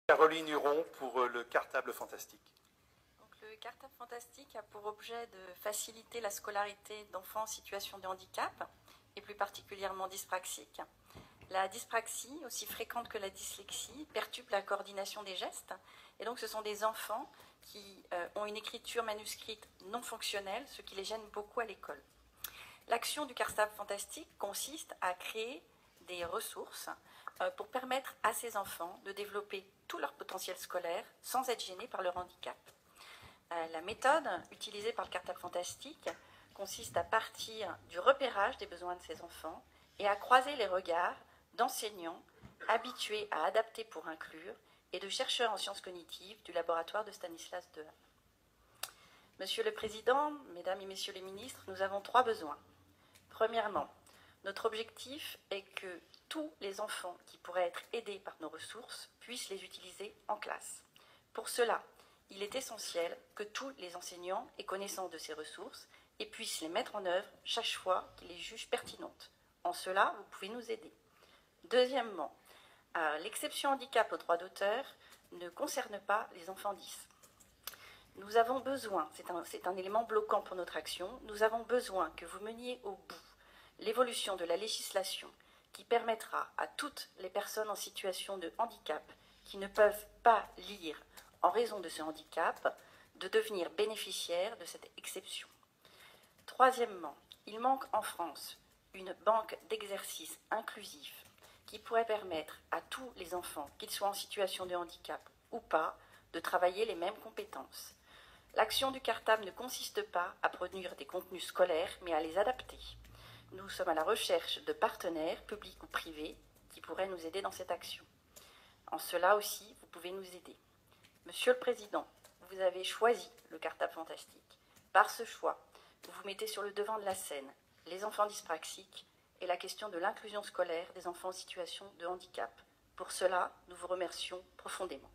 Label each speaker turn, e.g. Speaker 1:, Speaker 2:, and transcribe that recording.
Speaker 1: Caroline Huron pour le cartable fantastique.
Speaker 2: Donc, le cartable fantastique a pour objet de faciliter la scolarité d'enfants en situation de handicap, et plus particulièrement dyspraxiques. La dyspraxie, aussi fréquente que la dyslexie, perturbe la coordination des gestes, et donc ce sont des enfants qui ont une écriture manuscrite non fonctionnelle, ce qui les gêne beaucoup à l'école. L'action du cartable fantastique consiste à créer des ressources pour permettre à ces enfants de développer tout leur potentiel scolaire sans être gênés par leur handicap. La méthode utilisée par le cartable fantastique consiste à partir du repérage des besoins de ces enfants et à croiser les regards d'enseignants habitués à adapter pour inclure et de chercheurs en sciences cognitives du laboratoire de Stanislas Dehaene. Monsieur le Président, Mesdames et Messieurs les ministres, nous avons 3 besoins. Premièrement, notre objectif est que tous les enfants qui pourraient être aidés par nos ressources puissent les utiliser en classe. Pour cela, il est essentiel que tous les enseignants aient connaissance de ces ressources et puissent les mettre en œuvre chaque fois qu'ils les jugent pertinentes. En cela, vous pouvez nous aider. Deuxièmement, l'exception handicap au droit d'auteur ne concerne pas les enfants 10. Nous avons besoin, c'est un élément bloquant pour notre action, nous avons besoin que vous meniez au bout l'évolution de la législation qui permettra à toutes les personnes en situation de handicap qui ne peuvent pas lire en raison de ce handicap de devenir bénéficiaires de cette exception. Troisièmement, il manque en France une banque d'exercice inclusif qui pourrait permettre à tous les enfants, qu'ils soient en situation de handicap ou pas, de travailler les mêmes compétences. L'action du cartable ne consiste pas à produire des contenus scolaires, mais à les adapter. Nous sommes à la recherche de partenaires, publics ou privés, qui pourraient nous aider dans cette action. En cela aussi, vous pouvez nous aider. Monsieur le Président, vous avez choisi le cartable fantastique. Par ce choix, vous vous mettez sur le devant de la scène les enfants dyspraxiques et la question de l'inclusion scolaire des enfants en situation de handicap. Pour cela, nous vous remercions profondément.